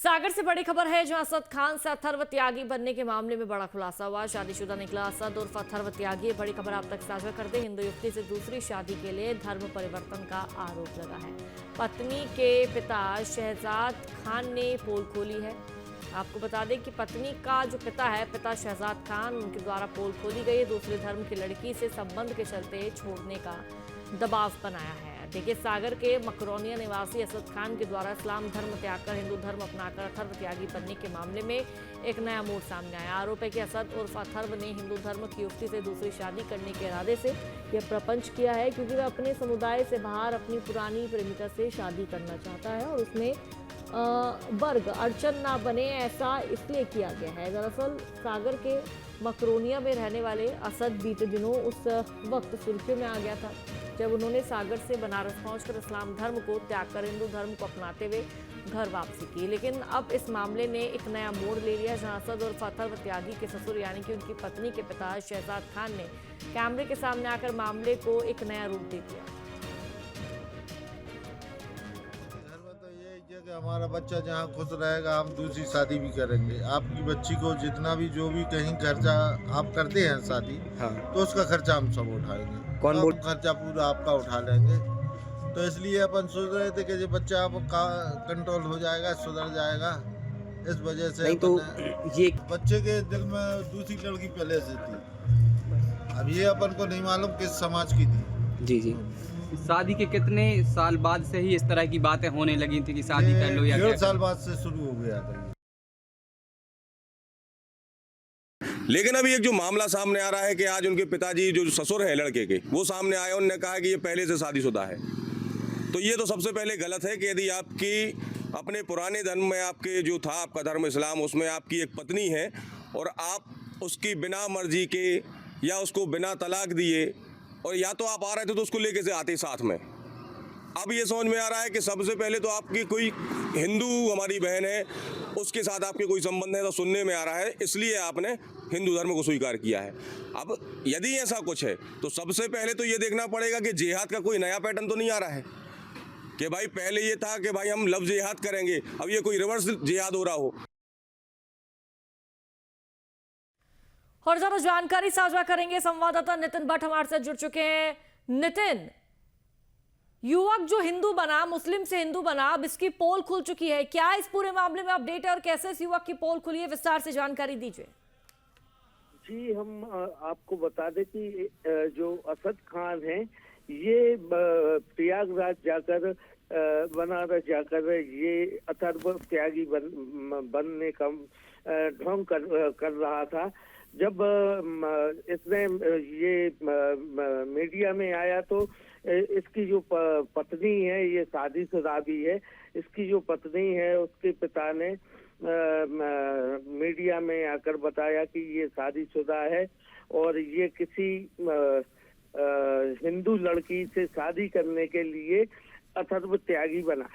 सागर से बड़ी खबर है जहां असद खान से अथर्व त्यागी बनने के मामले में बड़ा खुलासा हुआ। शादीशुदा निकला असद उर्फ अथर्व त्यागी। बड़ी खबर आप तक साझा करते हिंदू युवती से दूसरी शादी के लिए धर्म परिवर्तन का आरोप लगा है। पत्नी के पिता शहजाद खान ने पोल खोली है। आपको बता दें कि पत्नी का जो पिता है, पिता शहजाद खान, उनके द्वारा पोल खोली गई। दूसरे धर्म की लड़की से संबंध के चलते छोड़ने का दबाव बनाया है। देखिए, सागर के मकरोनिया निवासी असद खान के द्वारा इस्लाम धर्म त्याग कर हिंदू धर्म अपनाकर अथर्व त्यागी बनने के मामले में एक नया मोड़ सामने आया। आरोप है कि असद उर्फ अथर्व ने हिंदू धर्म की युवती से दूसरी शादी करने के इरादे से यह प्रपंच किया है, क्योंकि वह अपने समुदाय से बाहर अपनी पुरानी प्रेमिका से शादी करना चाहता है और उसमें वर्ग अड़चन ना बने, ऐसा इसलिए किया गया है। दरअसल सागर के मकरोनिया में रहने वाले असद बीते दिनों उस वक्त सुर्खियों में आ गया था जब उन्होंने सागर से बनारस पहुंचकर इस्लाम धर्म को त्याग कर हिंदू धर्म को अपनाते हुए घर वापसी की। लेकिन अब इस मामले ने एक नया मोड़ ले लिया, जहां असद और अथर्व त्यागी के ससुर यानी कि उनकी पत्नी के पिता शहजाद खान ने कैमरे के सामने आकर मामले को एक नया रूप दे दिया। कि हमारा बच्चा जहाँ खुश रहेगा हम दूसरी शादी भी करेंगे। आपकी बच्ची को जितना भी जो भी कहीं खर्चा आप करते हैं शादी, हाँ, तो उसका खर्चा हम सब उठाएंगे। कौन सब खर्चा पूरा आपका उठा लेंगे। तो इसलिए अपन सोच रहे थे कि ये बच्चा अब कंट्रोल हो जाएगा, सुधर जाएगा। इस वजह से नहीं तो ये बच्चे के दिल में दूसरी लड़की पहले से थी। अब ये अपन को नहीं मालूम किस समाज की थी। जी जी शादी के कितने साल बाद से ही इस तरह की बातें होने लगी थी कि शादी कर लो या 1.5 साल बाद से शुरू हो गया था। लेकिन अभी एक जो मामला सामने आ रहा है कि आज उनके पिताजी जो ससुर है लड़के के, वो सामने आए, उन्होंने कहा कि ये पहले से शादीशुदा है। तो ये तो सबसे पहले गलत है कि यदि आपकी अपने पुराने धर्म में आपके जो था आपका धर्म इस्लाम, उसमें आपकी एक पत्नी है और आप उसकी बिना मर्जी के या उसको बिना तलाक दिए और या तो आप आ रहे थे तो उसको लेके से आते साथ में। अब ये समझ में आ रहा है कि सबसे पहले तो आपकी कोई हिंदू हमारी बहन है, उसके साथ आपके कोई संबंध है, तो सुनने में आ रहा है, इसलिए आपने हिंदू धर्म को स्वीकार किया है। अब यदि ऐसा कुछ है तो सबसे पहले तो ये देखना पड़ेगा कि जिहाद का कोई नया पैटर्न तो नहीं आ रहा है कि भाई पहले ये था कि भाई हम लव जिहाद करेंगे, अब ये कोई रिवर्स जिहाद हो रहा हो। और ज्यादा जानकारी साझा करेंगे संवाददाता नितिन भट्ट हमारे साथ जुड़ चुके हैं। नितिन, युवक जो हिंदू बना, मुस्लिम से हिंदू बना, अब इसकी पोल खुल चुकी है, क्या इस पूरे मामले में अपडेट है और कैसे इस युवक की पोल खुली है, विस्तार से जानकारी दीजिए। जी, हम आपको बता दें कि जो असद खान है ये प्रयागराज जाकर बनारस जाकर ये अथर्व त्यागी बनने का ढोंग कर रहा था। जब इसने ये मीडिया में आया तो इसकी जो पत्नी है, ये शादीशुदा भी है, इसकी जो पत्नी है उसके पिता ने मीडिया में आकर बताया कि ये शादीशुदा है और ये किसी हिंदू लड़की से शादी करने के लिए अथर्व त्यागी बना।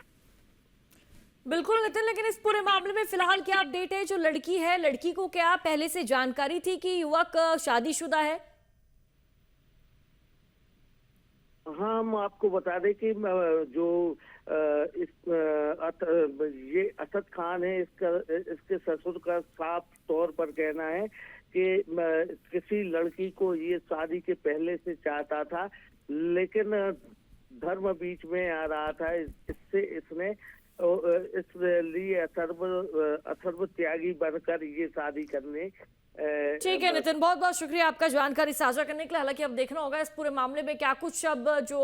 बिल्कुल नितिन, लेकिन इस पूरे मामले में फिलहाल क्या अपडेट है? जो लड़की है, लड़की को क्या पहले से जानकारी थी कि युवक शादीशुदा है? हाँ, हम आपको बता दें कि जो ये असद खान है, इसके ससुर का साफ तौर पर कहना है कि किसी लड़की को ये शादी के पहले से चाहता था, लेकिन धर्म बीच में आ रहा था, इससे इसने इसलिए अथर्व त्यागी बनकर ये शादी करने। ठीक है नितिन, बहुत बहुत शुक्रिया आपका जानकारी साझा करने के लिए। हालांकि अब देखना होगा इस पूरे मामले में क्या कुछ अब जो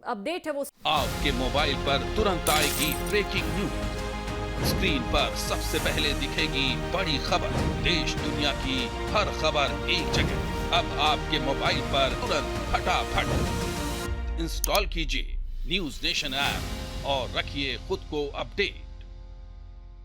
अपडेट है वो आपके मोबाइल पर तुरंत आएगी ब्रेकिंग न्यूज। स्क्रीन पर सबसे पहले दिखेगी बड़ी खबर, देश दुनिया की हर खबर एक जगह। अब आपके मोबाइल पर तुरंत फटाफट इंस्टॉल कीजिए न्यूज नेशन ऐप और रखिए खुद को अपडेट।